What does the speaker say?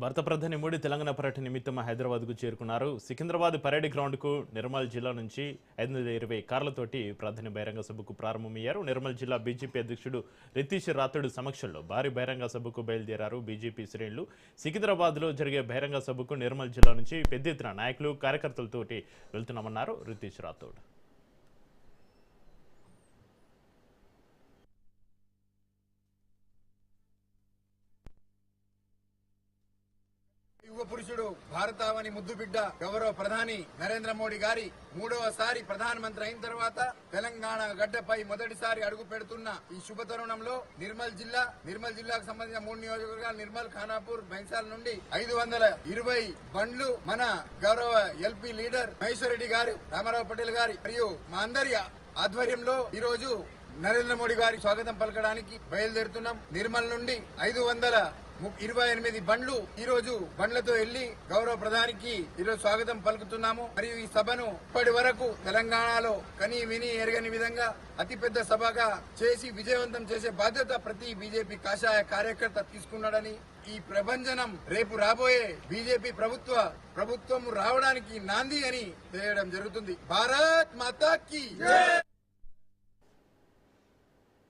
భారత ప్రధాని మోడీ తెలంగాణ పర్యటన నిమిత్తం హైదరాబాద్కు చేరుకున్నారు. సికింద్రాబాద్ పరేడ్ గ్రౌండ్కు నిర్మల్ జిల్లా నుంచి 520 కార్లతోటి ప్రధాని బహిరంగ సభకు ప్రారంభమయ్యారు. నిర్మల్ జిల్లా బీజేపీ అధ్యక్షుడు రితీష్ రాథోడ్ సమక్షంలో భారీ బహిరంగ సభకు బయలుదేరారు బీజేపీ శ్రేణులు. సికింద్రాబాద్లో జరిగే బహిరంగ సభకు నిర్మల్ జిల్లా నుంచి పెద్ద ఎత్తున నాయకులు కార్యకర్తలతోటి వెళ్తున్నామన్నారు రితీష్ రాథోడ్. యువ పురుషుడు భారతావని ముద్దుబిడ్డ గౌరవ ప్రధాని నరేంద్ర మోడీ గారి 3వసారి ప్రధానమంత్రి అయిన తర్వాత తెలంగాణ గడ్డపై మొదటిసారి అడుగు పెడుతున్న ఈ శుభ తరుణంలో నిర్మల్ జిల్లాకు సంబంధించిన 3 నియోజకవర్గాలు నిర్మల్, ఖానాపూర్, బైంసాల్ నుండి 520 బండ్లు మన గౌరవ ఎల్పీ లీడర్ మహేశ్వర్ రెడ్డి గారు, రామారావు పటేల్ గారి మరియు మా అందరి ఆధ్వర్యంలో ఈ రోజు నరేంద్ర మోడీ గారి స్వాగతం పలకడానికి బయలుదేరుతున్నాం. నిర్మల్ నుండి 528 బండ్లు ఈ రోజు బండ్లతో వెళ్లి గౌరవ ప్రధానికి ఈరోజు స్వాగతం పలుకుతున్నాము. మరియు ఈ సభను ఇప్పటి వరకు తెలంగాణలో కని విని ఎరగని విధంగా అతిపెద్ద సభగా చేసి విజయవంతం చేసే బాధ్యత ప్రతి బీజేపీ కాషాయ కార్యకర్త తీసుకున్నాడని, ఈ ప్రభంజనం రేపు రాబోయే బీజేపీ ప్రభుత్వం రావడానికి నాంది అని తెలియడం జరుగుతుంది. భారత్ మాతా కీ జై.